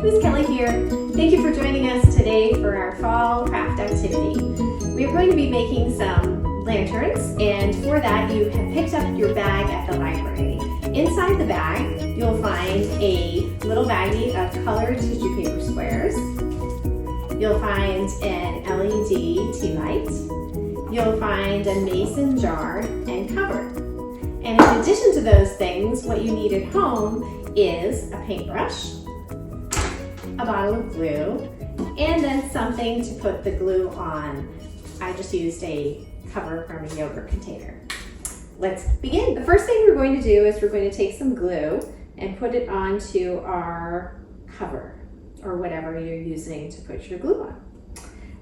Miss Kelly here. Thank you for joining us today for our fall craft activity. We are going to be making some lanterns, and for that you have picked up your bag at the library. Inside the bag you'll find a little baggie of colored tissue paper squares. You'll find an LED tea light. You'll find a mason jar and cover. And in addition to those things, what you need at home is a paintbrush, a bottle of glue, and then something to put the glue on. I just used a cover from a yogurt container. Let's begin. The first thing we're going to do is we're going to take some glue and put it onto our cover or whatever you're using to put your glue on.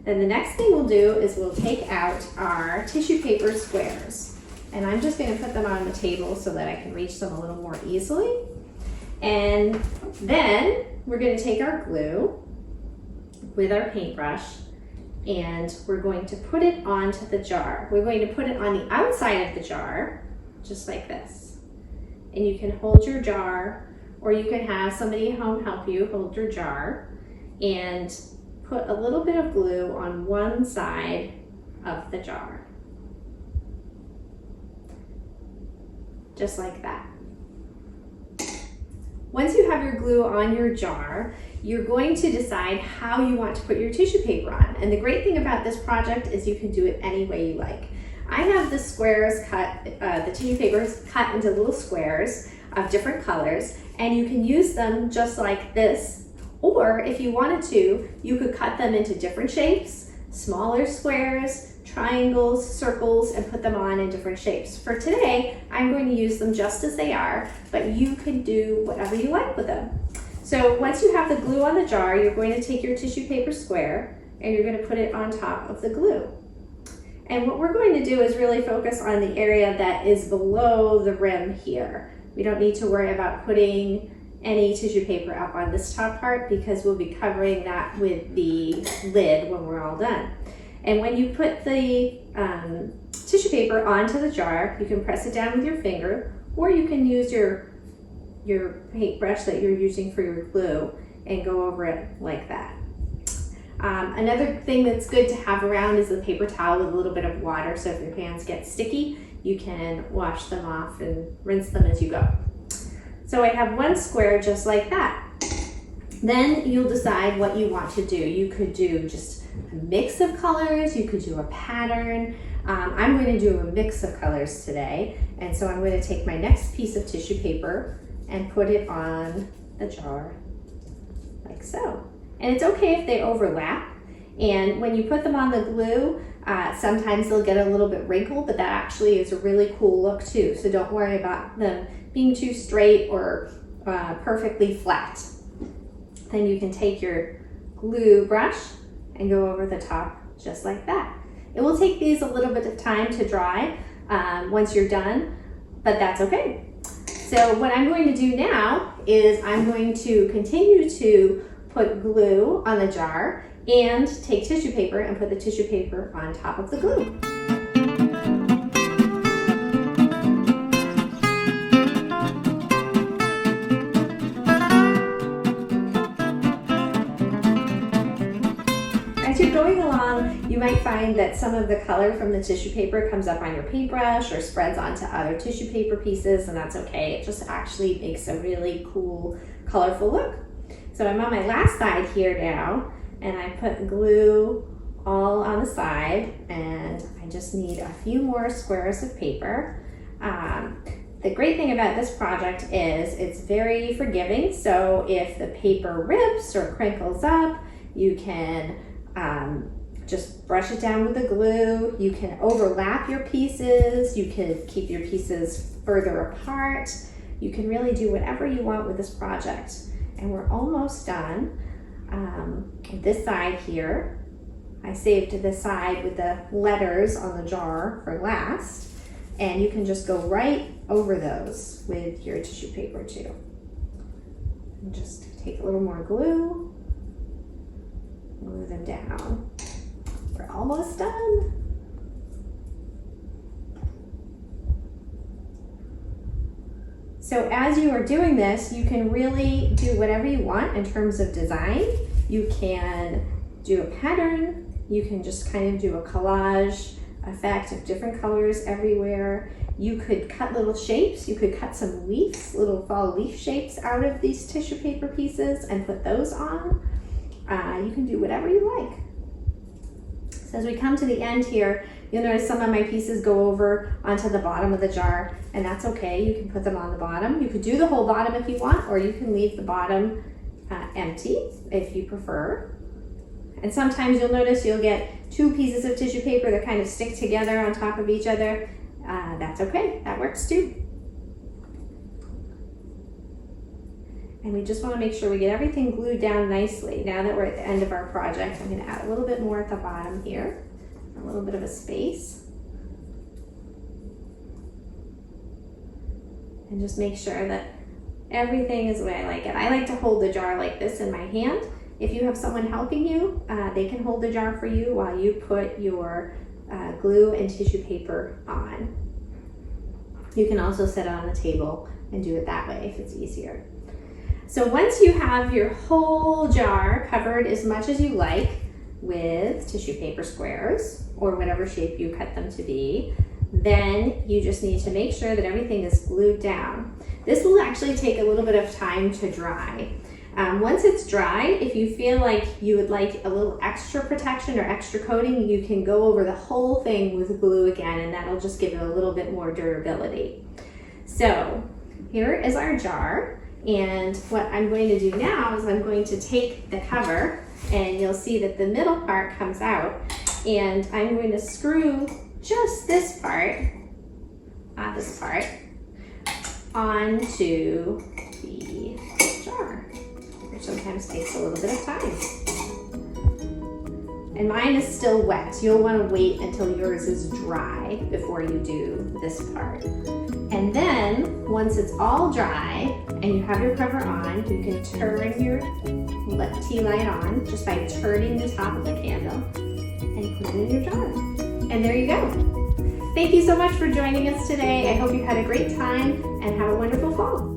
Then the next thing we'll do is we'll take out our tissue paper squares. And I'm just going to put them on the table so that I can reach them a little more easily. And then we're going to take our glue with our paintbrush and we're going to put it onto the jar. We're going to put it on the outside of the jar, just like this. And you can hold your jar, or you can have somebody at home help you hold your jar and put a little bit of glue on one side of the jar. Just like that. Once you have your glue on your jar, you're going to decide how you want to put your tissue paper on. And the great thing about this project is you can do it any way you like. I have the squares cut, the tissue papers cut into little squares of different colors, and you can use them just like this. Or if you wanted to, you could cut them into different shapes, smaller squares, triangles, circles, and put them on in different shapes. For today, I'm going to use them just as they are, but you can do whatever you like with them. So once you have the glue on the jar, you're going to take your tissue paper square and you're going to put it on top of the glue. And what we're going to do is really focus on the area that is below the rim here. We don't need to worry about putting any tissue paper up on this top part because we'll be covering that with the lid when we're all done. And when you put the tissue paper onto the jar, you can press it down with your finger, or you can use your paintbrush that you're using for your glue and go over it like that. Another thing that's good to have around is a paper towel with a little bit of water, so if your hands get sticky, you can wash them off and rinse them as you go. So I have one square just like that. Then you'll decide what you want to do. You could do just a mix of colors, you could do a pattern. I'm going to do a mix of colors today, and so I'm going to take my next piece of tissue paper and put it on the jar like so. And it's okay if they overlap, and when you put them on the glue, sometimes they'll get a little bit wrinkled, but that actually is a really cool look too, so don't worry about them being too straight or perfectly flat. Then you can take your glue brush and go over the top just like that. It will take these a little bit of time to dry once you're done, but that's okay. So what I'm going to do now is I'm going to continue to put glue on the jar and take tissue paper and put the tissue paper on top of the glue. As you're going along, you might find that some of the color from the tissue paper comes up on your paintbrush or spreads onto other tissue paper pieces, and that's okay. It just actually makes a really cool, colorful look. So I'm on my last side here now, and I put glue all on the side, and I just need a few more squares of paper. The great thing about this project is it's very forgiving, so if the paper rips or crinkles up, you can just brush it down with the glue. You can overlap your pieces. You can keep your pieces further apart. You can really do whatever you want with this project. And we're almost done. This side here, I saved this side with the letters on the jar for last. And you can just go right over those with your tissue paper too. And just take a little more glue. Glue them down. We're almost done. So as you are doing this, you can really do whatever you want in terms of design. You can do a pattern, you can just kind of do a collage effect of different colors everywhere. You could cut little shapes, you could cut some leaves, little fall leaf shapes out of these tissue paper pieces and put those on. You can do whatever you like. So as we come to the end here, you'll notice some of my pieces go over onto the bottom of the jar, and that's okay. You can put them on the bottom. You could do the whole bottom if you want, or you can leave the bottom empty if you prefer. And sometimes you'll notice you'll get two pieces of tissue paper that kind of stick together on top of each other. That's okay, that works too. And we just want to make sure we get everything glued down nicely. Now that we're at the end of our project, I'm going to add a little bit more at the bottom here, a little bit of a space. And just make sure that everything is the way I like it. I like to hold the jar like this in my hand. If you have someone helping you, they can hold the jar for you while you put your glue and tissue paper on. You can also set it on the table and do it that way if it's easier. So once you have your whole jar covered as much as you like with tissue paper squares or whatever shape you cut them to be, then you just need to make sure that everything is glued down. This will actually take a little bit of time to dry. Once it's dry, if you feel like you would like a little extra protection or extra coating, you can go over the whole thing with glue again, and that'll just give it a little bit more durability. So here is our jar. And what I'm going to do now is I'm going to take the cover, and you'll see that the middle part comes out, and I'm going to screw just this part onto the jar, which sometimes takes a little bit of time. And mine is still wet. You'll want to wait until yours is dry before you do this part. And then once it's all dry and you have your cover on, you can turn your tea light on just by turning the top of the candle and put it in your jar. And there you go. Thank you so much for joining us today. I hope you had a great time and have a wonderful fall.